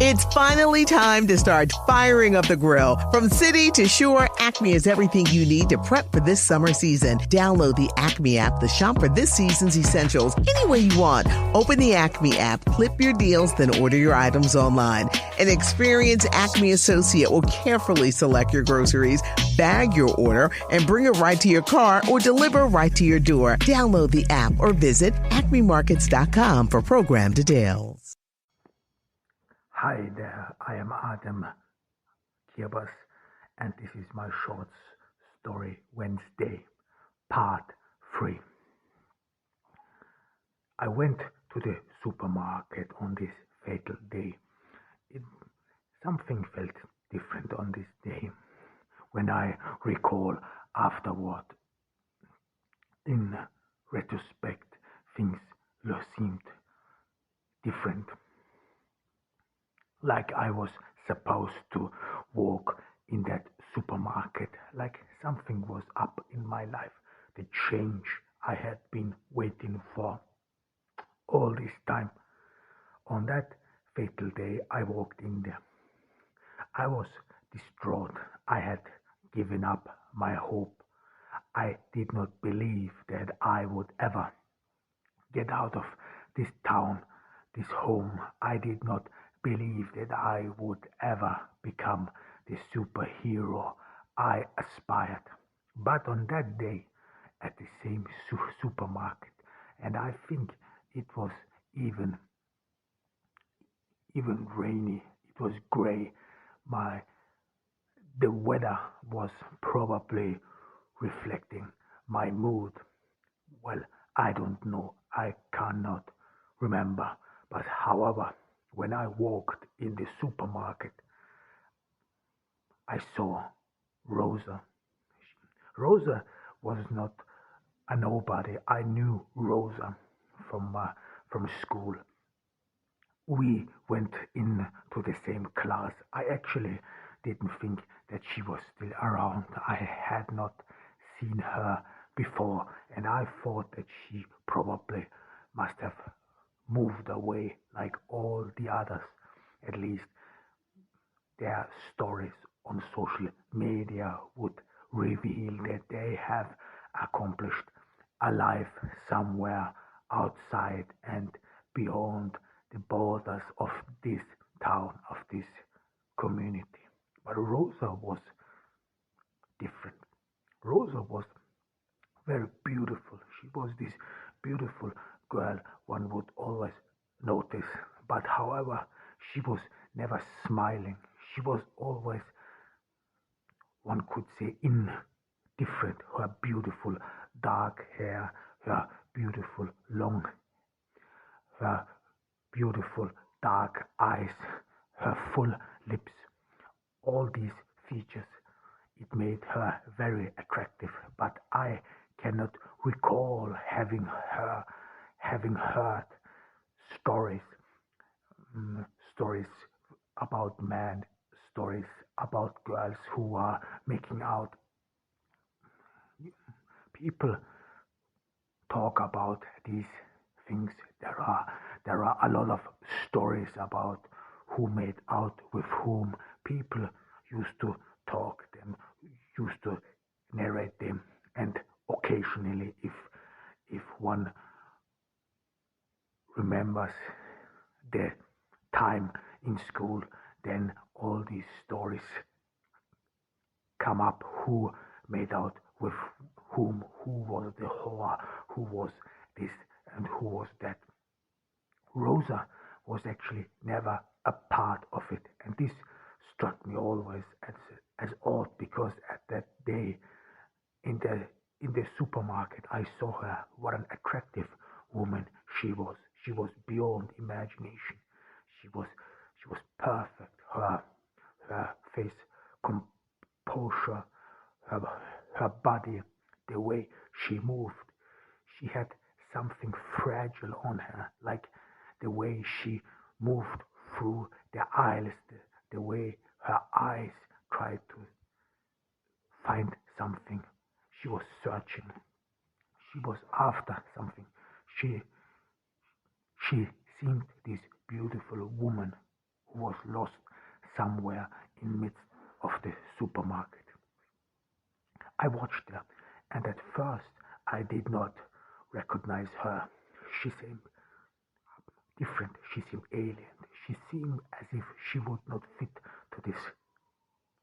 It's finally time to start firing up the grill. From city to shore, Acme is everything you need to prep for this summer season. Download the Acme app to shop for this season's essentials any way you want. Open the Acme app, clip your deals, then order your items online. An experienced Acme associate will carefully select your groceries, bag your order, and bring it right to your car or deliver right to your door. Download the app or visit acmemarkets.com for program details. Hi there, I am Adam Kirbas, and this is my short story Wednesday, part 3. I went to the supermarket on this fatal day. Something felt different on this day when I recall afterward. In retrospect, things seemed different. Like I was supposed to walk in that supermarket, like something was up in my life, the change I had been waiting for all this time. On that fatal day, I walked in there. I was distraught. I had given up my hope. I did not believe that I would ever get out of this town, this home. I did not believe that I would ever become the superhero I aspired. But on that day, at the same supermarket, and I think it was even rainy, it was gray. The weather was probably reflecting my mood. Well, I don't know. I cannot remember. But however, when I walked in the supermarket, I saw Rosa. Rosa was not a nobody. I knew Rosa from school. We went into the same class. I actually didn't think that she was still around. I had not seen her before, and I thought that she probably must have moved away like all the others. At least their stories on social media would reveal that they have accomplished a life somewhere outside and beyond the borders of this town, of this community. But Rosa was different. Rosa was very beautiful. She was this beautiful girl one would always notice. But however, she was never smiling. She was always, one could say, indifferent. Her beautiful dark hair, her beautiful long, her beautiful dark eyes, her full lips, all these features, it made her very attractive. But I cannot recall having heard stories, stories about men, stories about girls who are making out. People talk about these things. There are a lot of stories about who made out with whom. People used to talk them, used to narrate them, and occasionally, if one remembers the time in school, then all these stories come up: who made out with whom, who was the whore, who was this and who was that. Rosa was actually never a part of it, and this struck me always as odd, because at that day in the supermarket I saw her. What an attractive woman she was. She was beyond imagination. She was perfect. Her face composure, her her body, the way she moved. She had something fragile on her, like the way she moved through the aisles, the way her eyes tried to find something. She was searching. She was after something. She seemed this beautiful woman who was lost somewhere in midst of the supermarket. I watched her, and at first I did not recognize her. She seemed different. She seemed alien. She seemed as if she would not fit to this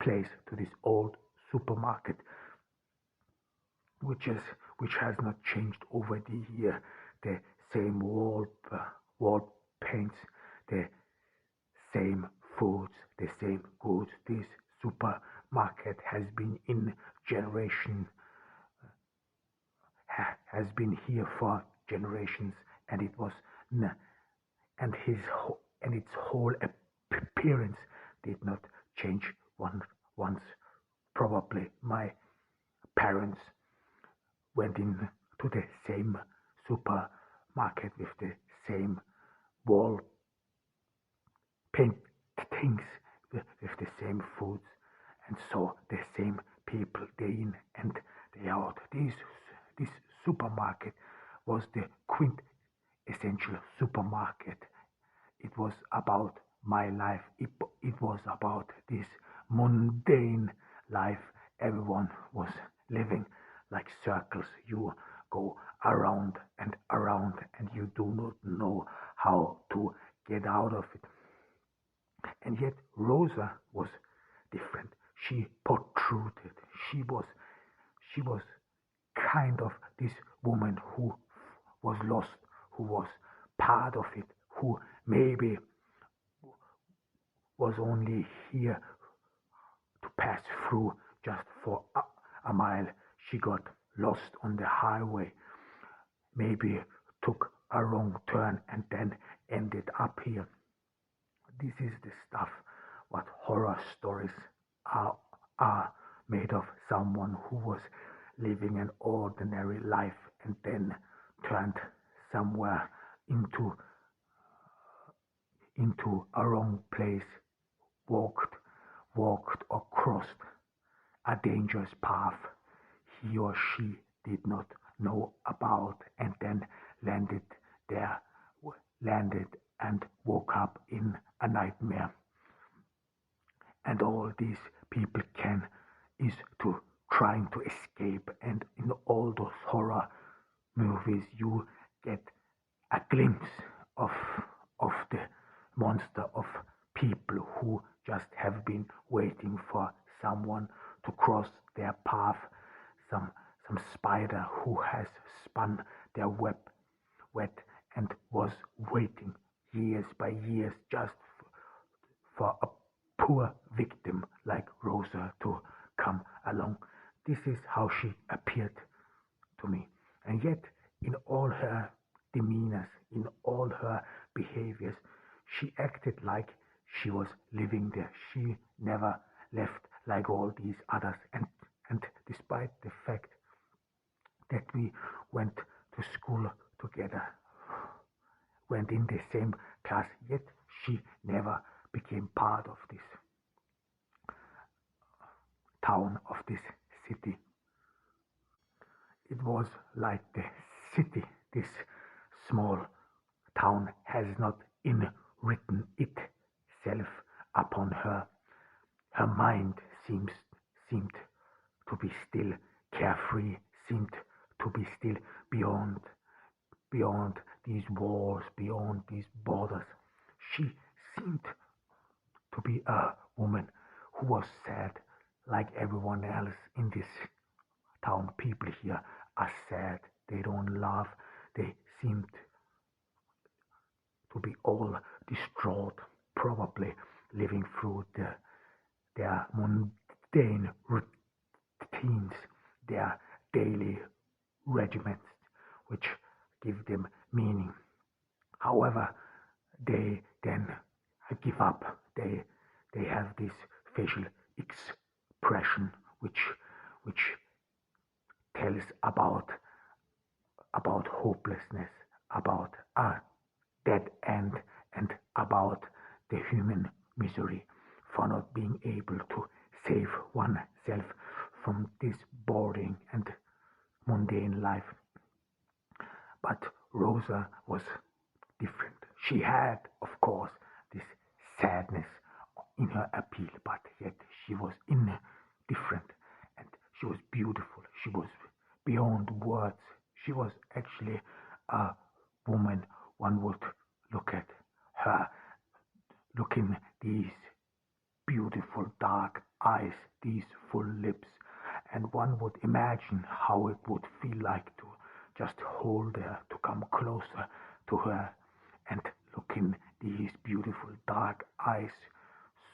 place, to this old supermarket, which has not changed over the year. The same wall paints, the same foods, the same goods. This supermarket has been in generation, has been here for generations, and it was and its whole appearance did not change once. Probably my parents went in to the same supermarket with the same wall paintings, with the same foods, and saw the same people day in and day out. This supermarket was the quintessential supermarket. It was about my life. It was about this mundane life everyone was living, like circles. You go around and around, and you do not know how to get out of it. And yet Rosa was different. She protruded. She was kind of this woman who was lost, who was part of it, who maybe was only here to pass through just for a mile. She got lost on the highway, maybe took a wrong turn and then ended up here. This is the stuff what horror stories are made of. Someone who was living an ordinary life and then turned somewhere into a wrong place, walked or crossed a dangerous path he or she did not know about, and then landed and woke up in a nightmare. And all these people can is to trying to escape, and in all those horror movies you get a glimpse of the monster, of people who just have been waiting for someone to cross their path, some spider who has spun their web and was waiting years by years just for a poor victim like Rosa to come along. This is how she appeared to me. And yet, in all her demeanors, in all her behaviors, she acted like she was living there. She never left like all these others. And despite the fact that we went to school together, went in the same class, yet she never became part of this town, of this city. It was like the city, this small town, has not written itself upon her. Her mind seemed to be still carefree, seemed to be still beyond these walls, beyond these borders. She seemed to be a woman who was sad like everyone else in this town. People here are sad. They don't laugh. They seemed to be all distraught, probably living through their mundane routines, their daily regiments, which give them meaning. However, they then give up. They have this facial expression which tells about hopelessness, about a dead end, and about the human misery for not being able to save oneself from this boring and mundane life. But Rosa was different. She had, of course, this sadness in her appeal, but yet she was indifferent, and she was beautiful. She was beyond words. She was actually a woman. One would look at her, look in these beautiful dark eyes, these full lips, and one would imagine how it would feel like to just hold her, to come closer to her and look in these beautiful dark eyes,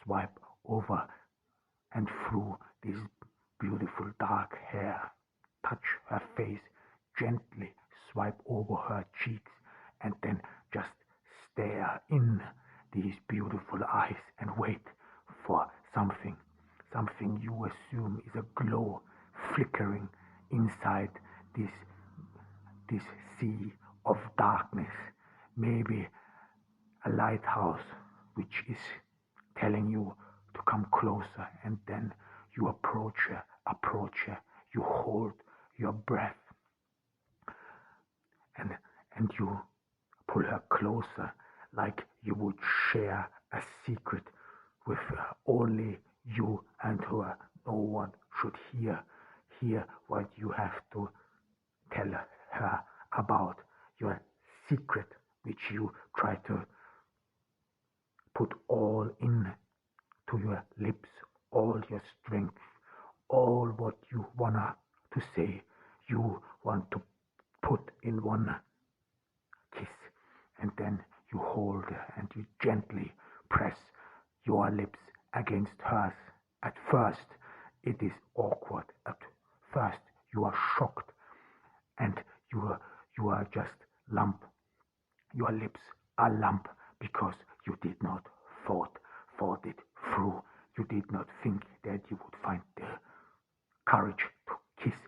swipe over and through this beautiful dark hair, touch her face, gently swipe over her cheeks, and then just stare in these beautiful eyes and wait for something you assume is a glow flickering inside this sea of darkness, maybe a lighthouse which is telling you to come closer, and then you approach her, you hold your breath, and you pull her closer like you would share a secret with only you and her. No one should hear what you have to tell her about your secret, which you try to put all in to your lips, all your strength, all what you wanna to say, you want to put in one kiss, and then you hold and you gently press your lips against hers. At first, it is awkward. At first, you are shocked, and you are just lump. Your lips are lump because you did not thought it through. You did not think that you would find the courage to kiss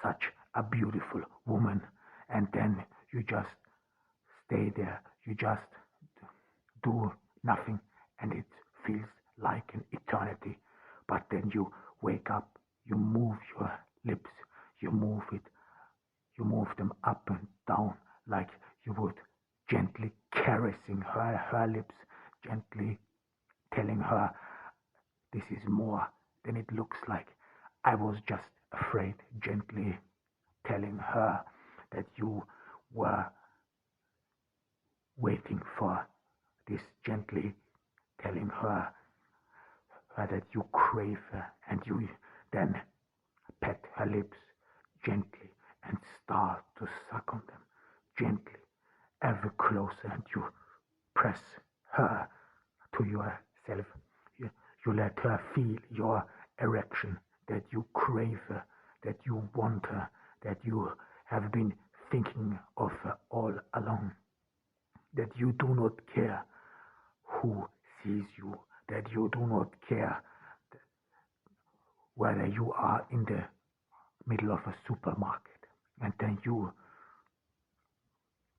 such a beautiful woman, and then you just stay there. You just do nothing, and it feels like an eternity. But then you wake up, you move your lips, you move them up and down like you would, gently caressing her lips, gently telling her this is more than it looks like. I was just afraid, gently telling her that you were waiting for this, gently telling her that you crave her, and you then pet her lips gently and start to suck on them gently, ever closer, and you press her to yourself. You let her feel your erection, that you crave her, that you want her, that you have been thinking of her all along, that you do not care who sees you, that you do not care whether you are in the middle of a supermarket, and then you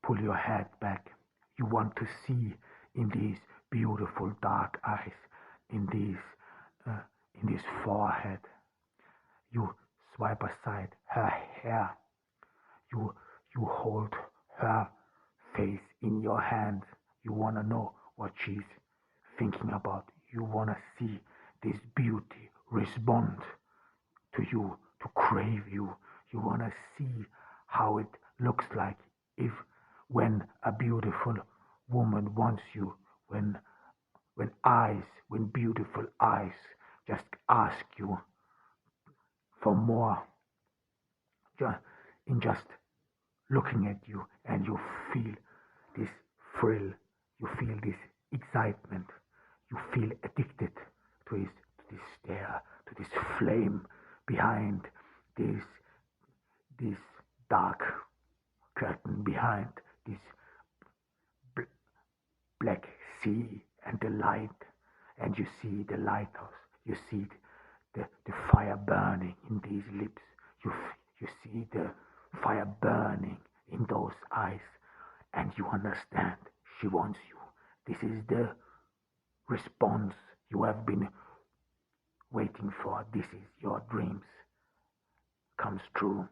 pull your head back. You want to see in these beautiful dark eyes, in this forehead. You swipe aside her hair. You hold her face in your hand. You wanna know what she's thinking about. You wanna see this beauty respond to you, to crave you. You wanna see how it looks like if when a beautiful woman wants you, when beautiful eyes just ask you for more, in just looking at you, and you feel this thrill, you feel this excitement, you feel addicted to this stare, to this flame behind this dark curtain, behind this black sea and the light, and you see the lighthouse, you see the fire burning in these lips, you see the fire burning in those eyes, and you understand she wants you. This is the response you have been waiting for. This is your dreams comes true.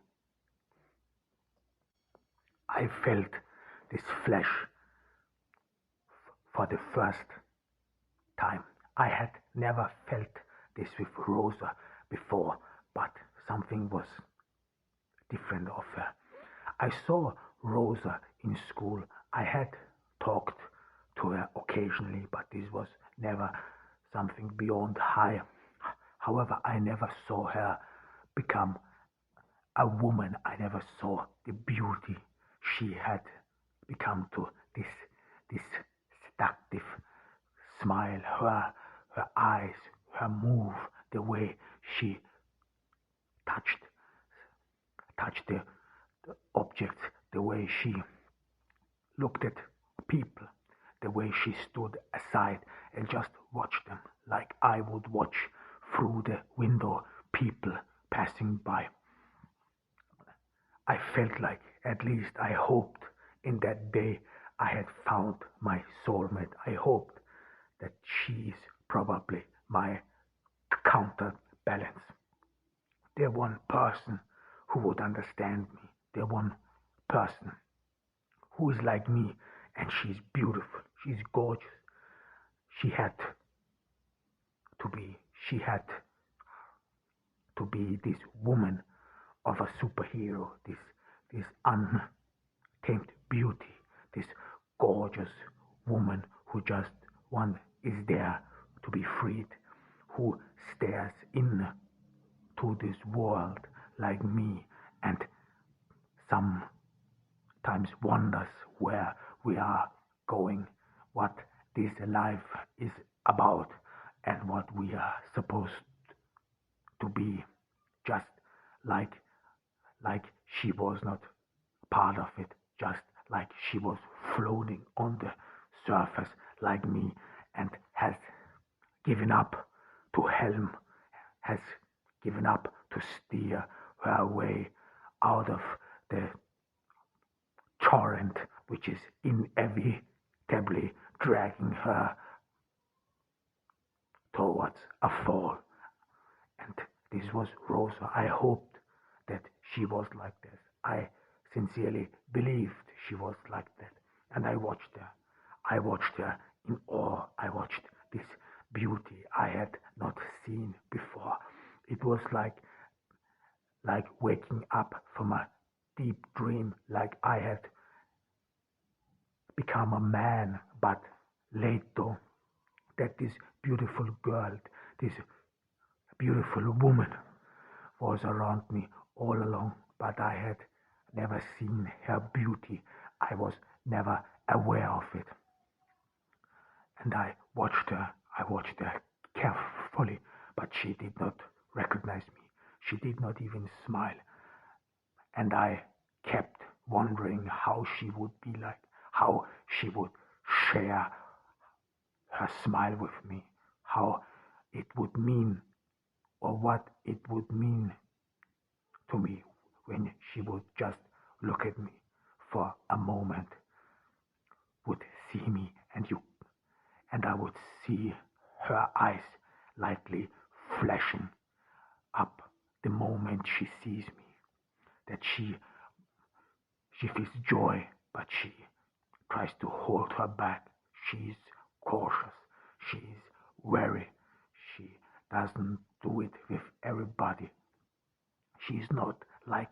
I felt this flesh for the first time. I had never felt this with Rosa before, but something was different of her. I saw Rosa in school. I had talked to her occasionally, but this was never something beyond high. However, I never saw her become a woman. I never saw the beauty she had become to this seductive smile, her eyes, her move, the way she touched the objects, the way she looked at people, the way she stood aside and just watched them like I would watch through the window people passing by. I felt like, at least I hoped, in that day I had found my soulmate. I hoped that she is probably my counterbalance. The one person who would understand me, the one person who is like me, and she's beautiful, she's gorgeous. She had she had to be this woman of a superhero, this untamed beauty, this gorgeous woman who just one is there to be freed, who stares in to this world like me and sometimes wonders where we are going, what this life is about, and what we are supposed to be, just like like she was not part of it, just like she was floating on the surface like me and has given up to helm, has given up to steer her way out of the torrent which is inevitably dragging her towards a fall. And this was Rosa. I hoped that she was like this. I sincerely believed she was like that. And I watched her. I watched her in awe. I watched this beauty I had not seen before. It was like waking up from a deep dream, like I had become a man, but later that this beautiful girl, this beautiful woman was around me all along, but I had never seen her beauty. I was never aware of it. And I watched her carefully, but she did not recognize me. She did not even smile. And I kept wondering how she would be like, how she would share her smile with me, how it would mean, or what it would mean to me when she would just look at me for a moment, would see me, and I would see her eyes lightly flashing up the moment she sees me, that she feels joy, but she tries to hold her back. She's cautious. She's wary. She doesn't do it with everybody. She's not like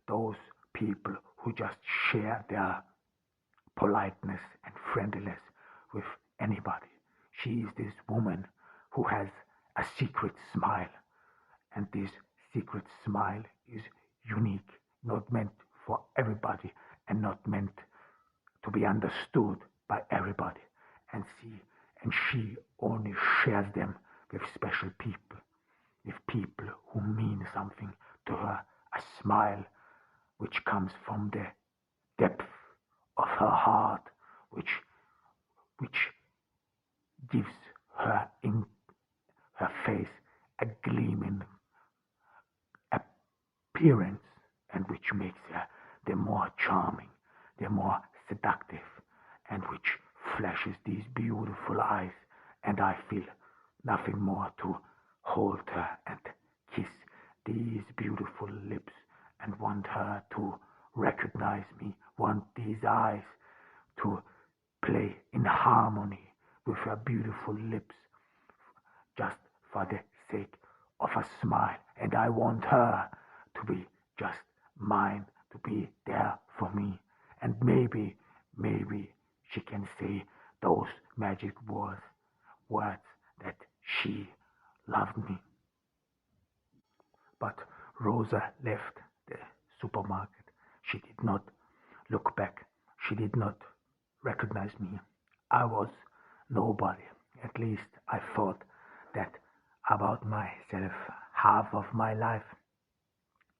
those people who just share their politeness and friendliness with anybody. She is this woman who has a secret smile, and this secret smile is unique, not meant for everybody and not meant to be understood by everybody. And she only shares them with special people, with people who mean something to her, a smile which comes from the depth of her heart, which gives her in her face a gleaming appearance, and which makes her the more charming, the more seductive, and which flashes these beautiful eyes, and I feel nothing more to hold her and kiss these beautiful lips and want her to recognize me, want these eyes to play in harmony with her beautiful lips just for the sake of a smile. And I want her to be just mine, to be there for me. And maybe she can say those magic words that she loved me. But Rosa left the supermarket. She did not look back. She did not recognize me. I was nobody. At least I thought that about myself half of my life.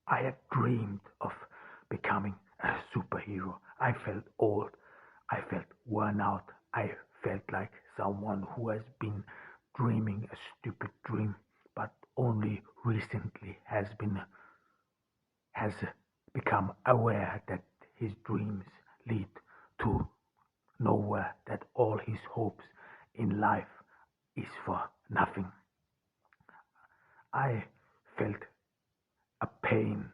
I had dreamed of becoming a superhero. I felt old. I felt worn out. I felt like someone who has been dreaming a stupid dream, but only recently has become aware that his dreams lead to nowhere, that all his hopes in life is for nothing. I felt a pain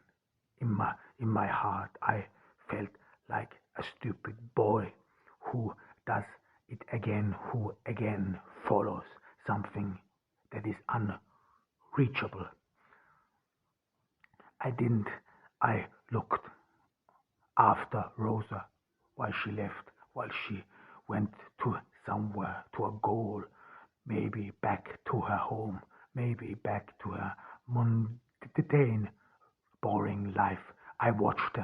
in my heart. I felt like a stupid boy who does it again, who again follows something that is unreachable. I didn't. I looked after Rosa while she left, while she went to somewhere, to a goal, maybe back to her home, maybe back to her mundane, boring life. I watched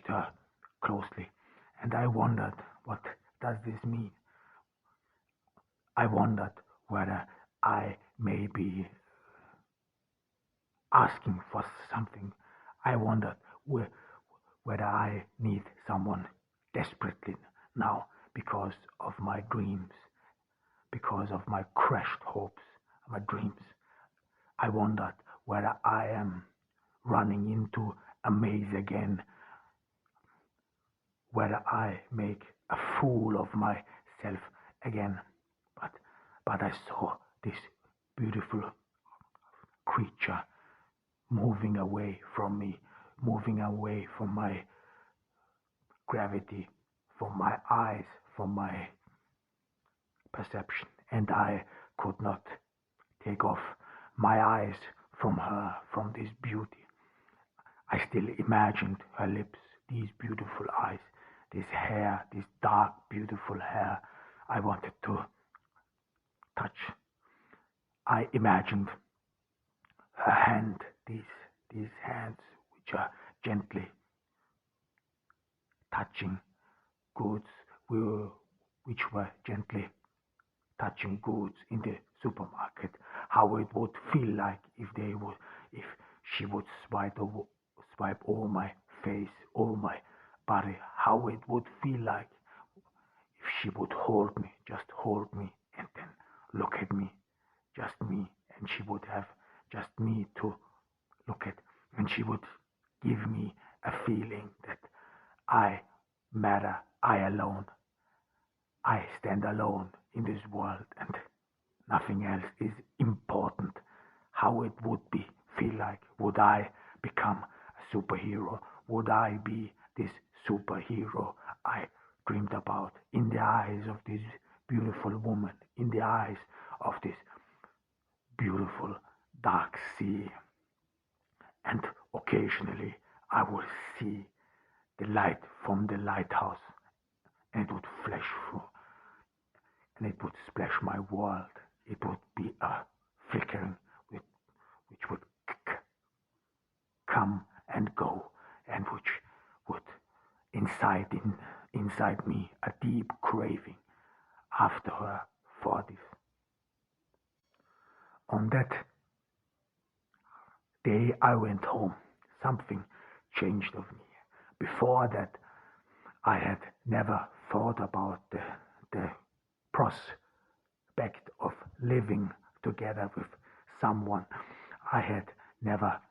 her closely, and I wondered, what does this mean? I wondered whether I may be asking for something. I wondered whether I need someone desperately now because of my dreams, because of my crushed hopes, my dreams. I wondered whether I am running into a maze again, whether I make a fool of myself again. But, but I saw this beautiful creature moving away from me, moving away from my gravity, from my eyes, from my perception, and I could not take off my eyes from her, from this beauty. I still imagined her lips, these beautiful eyes, this hair, this dark, beautiful hair. I wanted to touch. I imagined her hand, these hands which are gently touching goods, which were gently touching goods in the supermarket. How it would feel like if she would swipe over my face, over my body. How it would feel like if she would just hold me, and then look at me, just me, and she would have just me to look at, and she would give me a feeling that I matter, I alone, I stand alone in this world, and nothing else is important. How it would feel like? Would I become a superhero? Would I be this superhero I dreamed about in the eyes of this beautiful woman, in the eyes of this beautiful dark sea? And occasionally I would see the light from the lighthouse, and it would flash through, and it would splash my world. It would be a flickering which would come and go, and which would inside me a deep craving after her for this. On that day I went home. Something changed of me. Before that, I had never thought about the prospect of living together with someone. I had never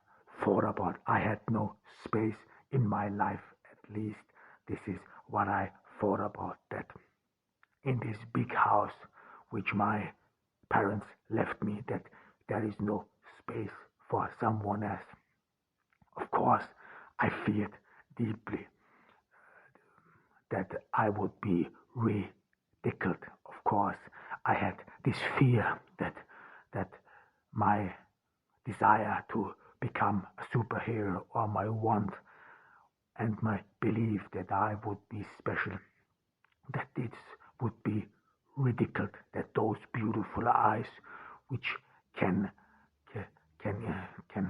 thought about. I had no space in my life, at least. This is what I thought about, that in this big house which my parents left me, that there is no space for someone else. Of course, I feared deeply that I would be ridiculed. Of course, I had this fear that my desire to become a superhero, or my want and my belief that I would be special, that this would be ridiculed, that those beautiful eyes, which can can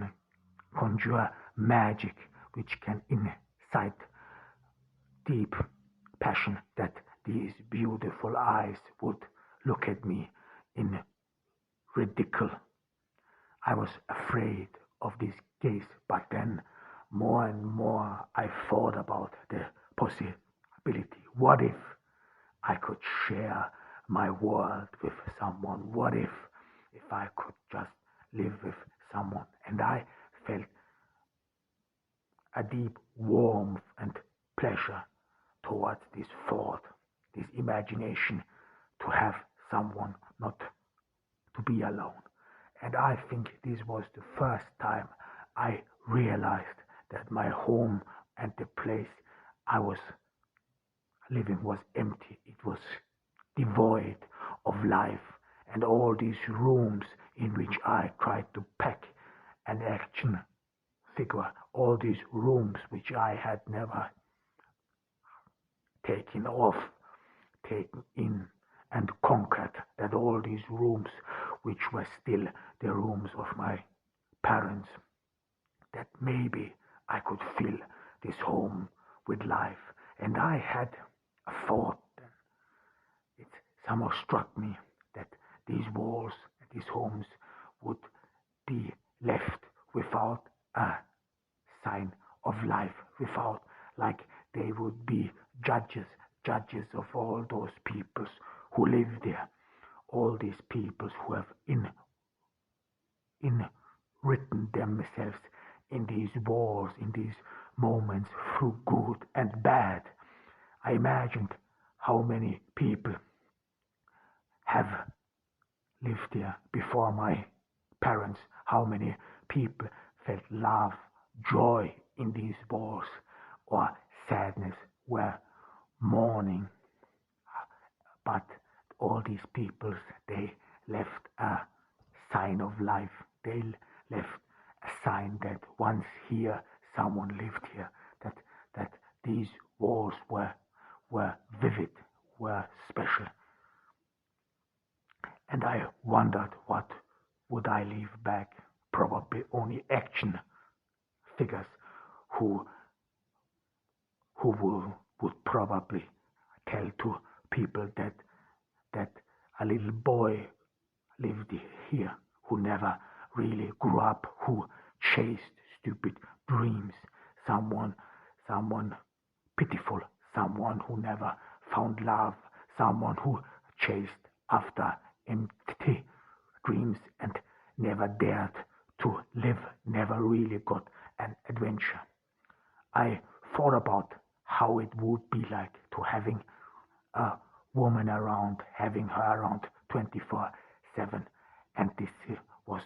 conjure magic, which can incite deep passion, that these beautiful eyes would look at me in ridicule. I was afraid of this gaze, but then more and more I thought about the possibility. What if I could share my world with someone? What if I could just live with someone? And I felt a deep warmth and pleasure towards this thought, this imagination, to have someone, not to be alone. And I think this was the first time I realized that my home and the place I was living was empty. It was devoid of life, and all these rooms in which I tried to pack an action figure, all these rooms which I had never taken in and conquered, that all these rooms which were still the rooms of my parents, that maybe I could fill this home with life. And I had a thought, it somehow struck me, that these walls, these homes would be left without a sign of life, without, like they would be judges of all those peoples who live there, all these peoples who have written themselves in these wars, in these moments, through good and bad. I imagined how many people have lived there before my parents, how many people felt love, joy in these wars, or sadness, were mourning. But all these peoples, they left a sign of life. They left a sign that once here, someone lived here, that these walls were vivid, were special. And I wondered, what would I leave back? Probably only action figures who would probably tell to people that a little boy lived here, who never really grew up, who chased stupid dreams, someone pitiful, someone who never found love, someone who chased after empty dreams and never dared to live, never really got an adventure. I thought about how it would be like to having a woman around, having her around 24/7, and this was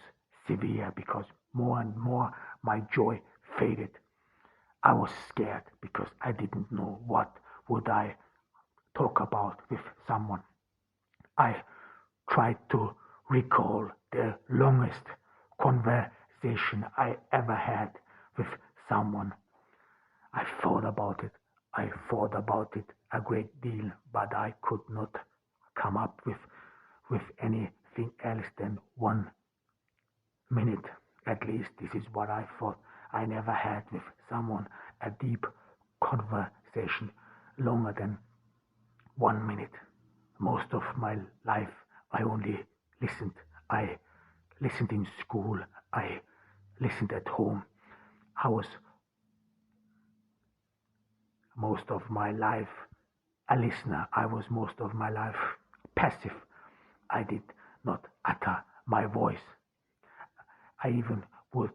severe because more and more my joy faded. I was scared because I didn't know what would I talk about with someone. I tried to recall the longest conversation I ever had with someone. I thought about it. I thought about it a great deal, but I could not come up with anything else than 1 minute. At least this is what I thought. I never had with someone a deep conversation longer than 1 minute. Most of my life I only listened. I listened in school. I listened at home. I was most of my life a listener. I was most of my life passive. I did not utter my voice. I even would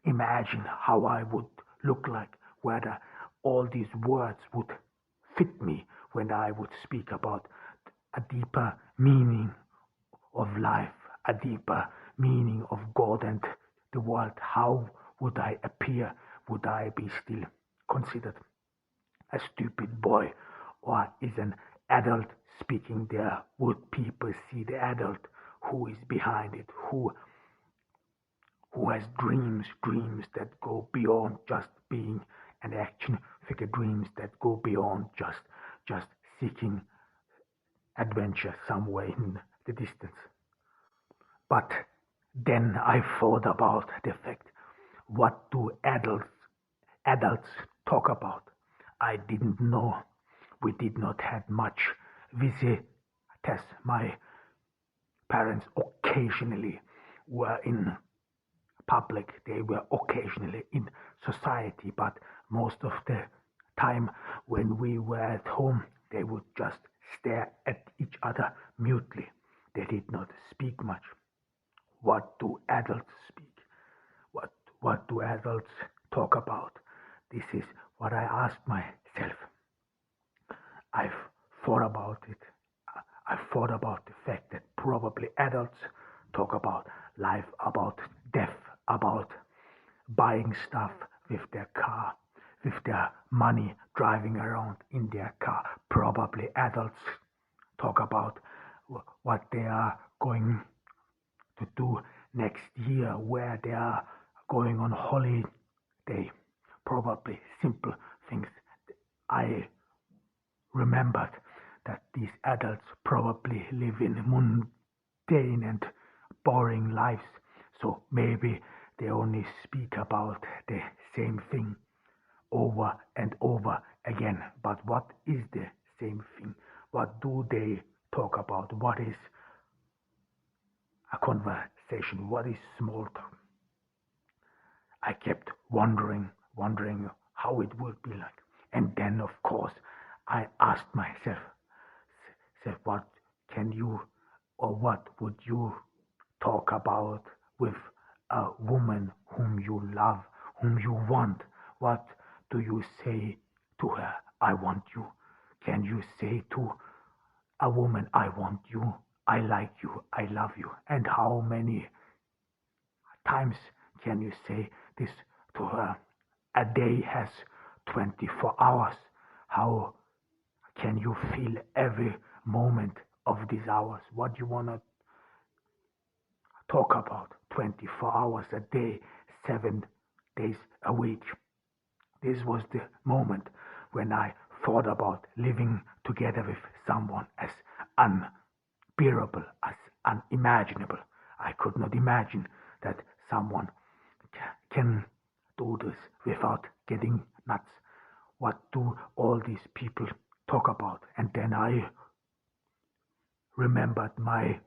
imagine how I would look like, whether all these words would fit me when I would speak about a deeper meaning of life, a deeper meaning of God and the world. How would I appear? Would I be still considered a stupid boy, or is an adult speaking there? Would people see the adult who is behind it, who who has dreams that go beyond just being an action figure, dreams that go beyond just seeking adventure somewhere in the distance. But then I thought about the fact, what do adults talk about? I didn't know. We did not have much visitors. My parents occasionally were in public, they were occasionally in society, but most of the time when we were at home, they would just stare at each other mutely. They did not speak much. What do adults speak? What do adults talk about? This is what I asked myself. I've thought about it. I've thought about the fact that probably adults talk about life, about death, about buying stuff with their car, with their money, driving around in their car. Probably adults talk about what they are going to do next year, where they are going on holiday. Probably simple things. I remembered that these adults probably live in mundane and boring lives, so maybe they only speak about the same thing over and over again. But what is the same thing? What do they talk about? What is a conversation? What is small talk? I kept wondering how it would be like. And then, of course, I asked myself, what can you or what would you talk about with a woman whom you love, whom you want? What do you say to her? I want you. Can you say to a woman, I want you, I like you, I love you? And how many times can you say this to her? A day has 24 hours. How can you feel every moment of these hours? What you want to talk about? 24 hours a day, 7 days a week. This was the moment when I thought about living together with someone as unbearable, as unimaginable. I could not imagine that someone can do this without getting nuts. What do all these people talk about? And then I remembered my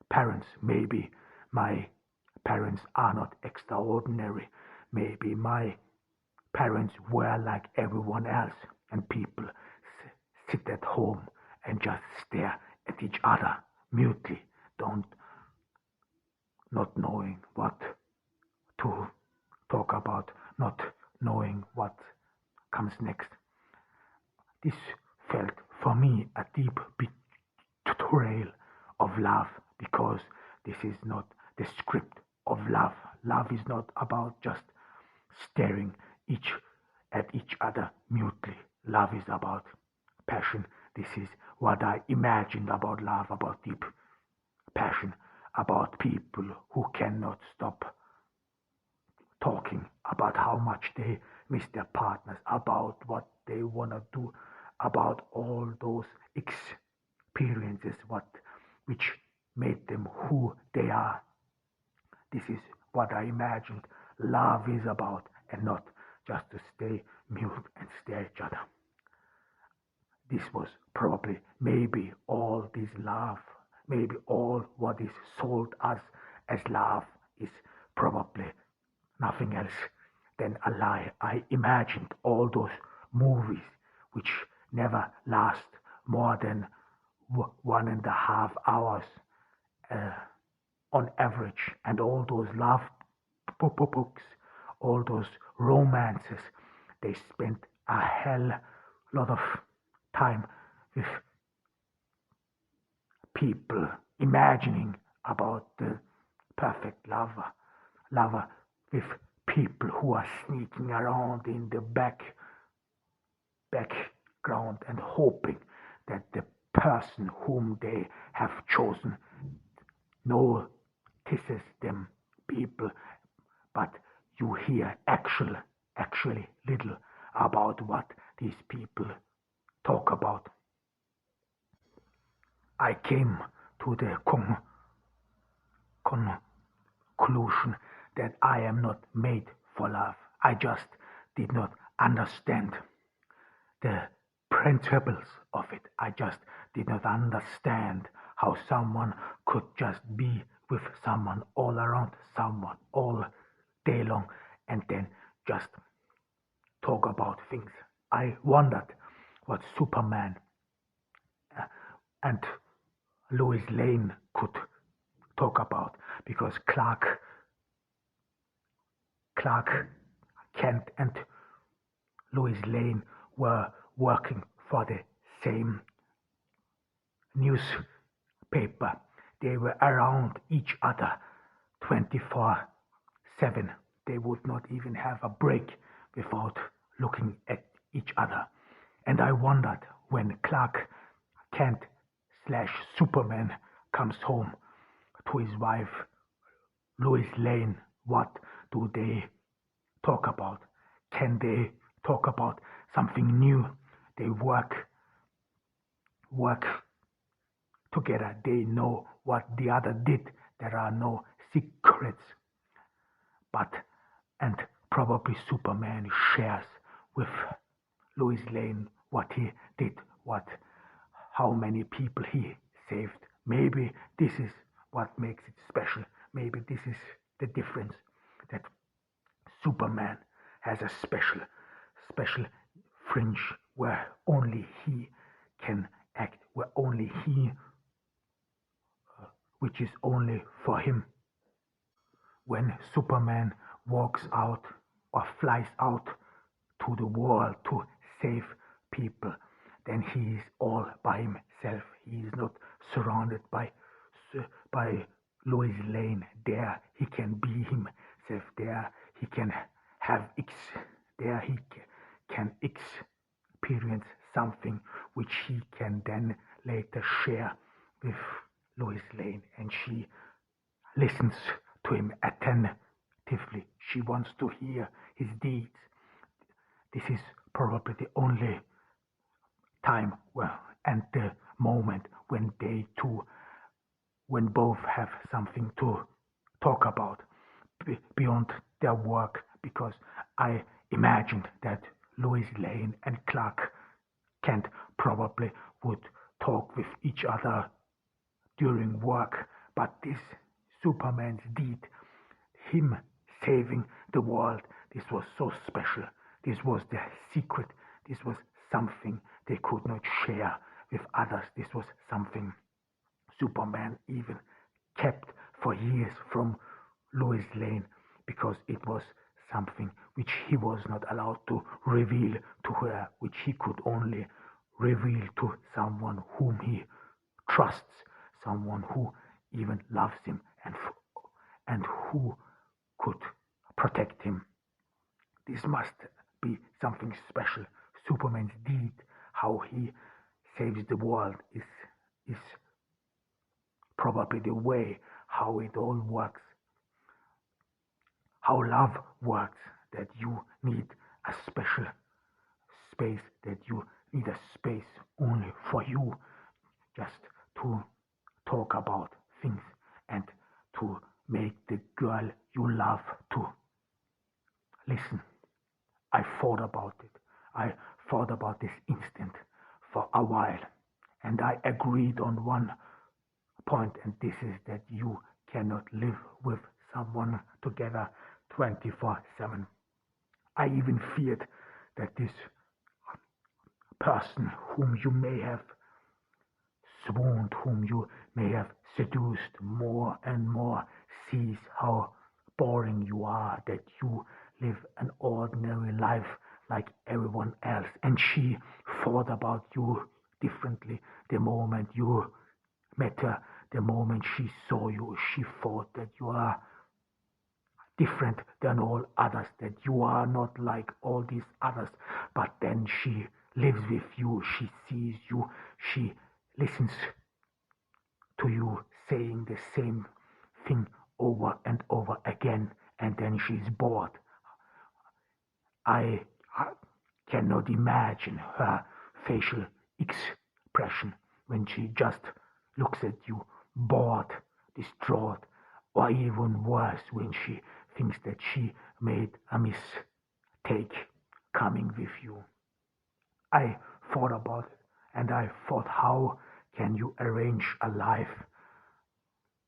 parents. Maybe my parents are not extraordinary. Maybe my parents were like everyone else, and people sit at home and just stare at each other mutely, not knowing what to talk about, not knowing what comes next. This felt for me a deep betrayal of love, because this is not the script of love. Love is not about just staring at each other mutely. Love is about passion. This is what I imagined about love, about deep passion, about people who cannot stop talking about how much they miss their partners, about what they want to do, about all those experiences which made them who they are. This is what I imagined love is about, and not just to stay mute and stare at each other. This was probably, maybe all this love, maybe all what is sold us as love is probably nothing else than a lie. I imagined all those movies which never last more than 1.5 hours on average, and all those love books, all those romances. They spent a hell lot of time with people imagining about the perfect lover with people who are sneaking around in the background and hoping that the person whom they have chosen notices them. People but you hear actually little about what these people talk about. I came to the conclusion that I am not made for love. I just did not understand the principles of it. I just did not understand how someone could just be with someone all around someone all day long and then just talk about things. I wondered what Superman and Lois Lane could talk about, because Clark Kent and Lois Lane were working for the same newspaper. They were around each other 24/7. They would not even have a break without looking at each other. And I wondered, when Clark Kent / Superman comes home to his wife Lois Lane, what do they talk about? Can they talk about something new? They work together. They know what the other did. There are no secrets. And probably Superman shares with Lois Lane what he did, how many people he saved. Maybe this is what makes it special. Maybe this is the difference, that Superman has a special fringe where only he can act, where only he, which is only for him. When Superman walks out or flies out to the world to save people, then he is all by himself. He is not surrounded by Lois Lane. There he can be himself. There he can there he can experience something which he can then later share with Lois Lane, and she listens to him attentively. She wants to hear his deeds. This is probably the only time and the moment when when both have something to talk about beyond their work, because I imagined that Lois Lane and Clark Kent probably would talk with each other during work, but this Superman's deed, him saving the world, this was so special. This was their secret. This was something they could not share with others. This was something Superman even kept for years from Lois Lane, because it was something which he was not allowed to reveal to her, which he could only reveal to someone whom he trusts, someone who even loves him and who could protect him. This must be something special. Superman's deed, how he saves the world, is probably the way how it all works, how love works, that you need a special space, that you need a space only for you, just to talk about things and to make the girl you love to listen. I thought about it. I thought about this instant for a while, and I agreed on one point, and this is that you cannot live with someone together 24/7. I even feared that this person whom you may have swooned, whom you may have seduced more and more, sees how boring you are, that you live an ordinary life like everyone else, and she thought about you differently the moment you met her. The moment she saw you, she thought that you are different than all others, that you are not like all these others. But then she lives with you, she sees you, she listens to you saying the same thing over and over again, and then she's bored. I cannot imagine her facial expression when she just looks at you, bored, distraught, or even worse, when she thinks that she made a mistake coming with you. I thought about it, and I thought, how can you arrange a life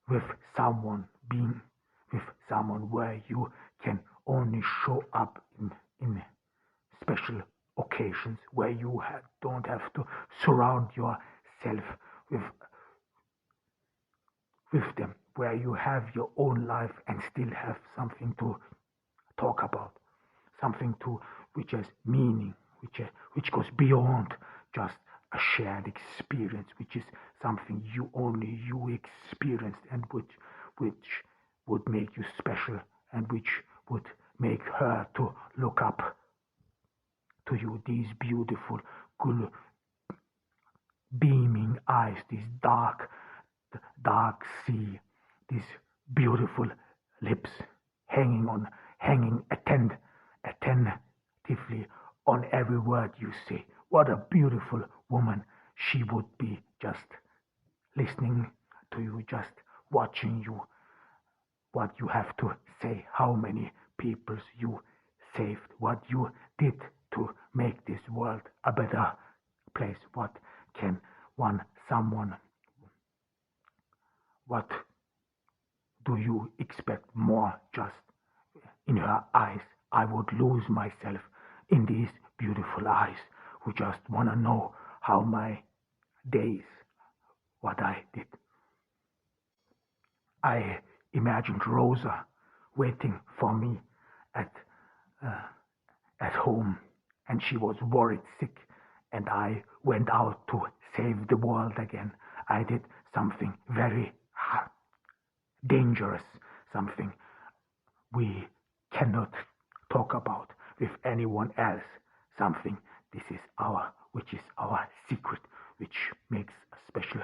with someone, being with someone where you can only show up in special occasions, where you don't have to surround yourself with them, where you have your own life and still have something to talk about, something to which has meaning, which goes beyond just a shared experience, which is something only you experienced, and which would make you special, and which would make her to look up to you. These beautiful, good, beaming eyes, this dark sea, these beautiful lips hanging attentively on every word you say. What a beautiful woman she would be, just listening to you, just watching you, what you have to say, how many people you saved, what you did to make this world a better place. What do you expect more? Just in her eyes, I would lose myself in these beautiful eyes, who just want to know how my days, what I did. I imagined Rosa waiting for me at home, and she was worried sick, and I went out to save the world again. I did something very dangerous, something we cannot talk about with anyone else, something which is our secret, which makes a special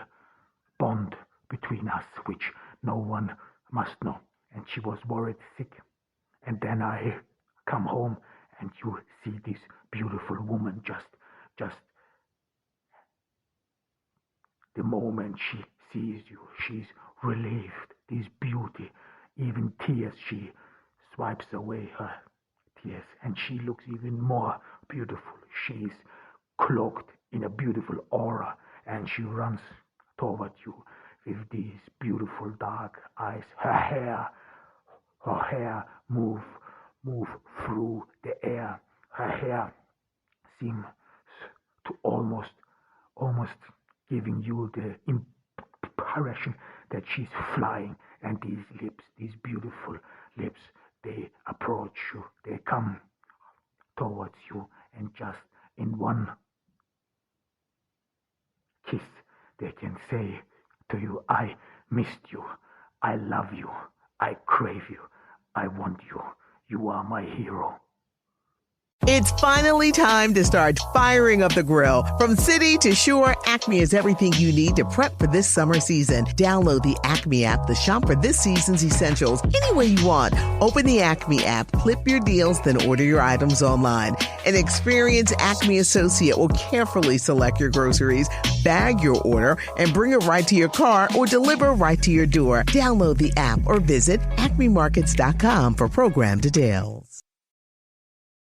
bond between us, which no one must know. And she was worried sick, and then I come home, and you see this beautiful woman, just the moment she sees you, she's relieved, this beauty, even tears, she swipes away her tears, and she looks even more beautiful. She's cloaked in a beautiful aura, and she runs toward you with these beautiful dark eyes. Her hair move through the air. Her hair seems to almost giving you the impression that she's flying, and these beautiful lips, they approach you, they come towards you, and just in one kiss they can say to you, I missed you, I love you, I crave you, I want you, you are my hero. It's finally time to start firing up the grill. From city to shore, Acme is everything you need to prep for this summer season. Download the Acme app to shop for this season's essentials any way you want. Open the Acme app, clip your deals, then order your items online. An experienced Acme associate will carefully select your groceries, bag your order, and bring it right to your car or deliver right to your door. Download the app or visit acmemarkets.com for program details.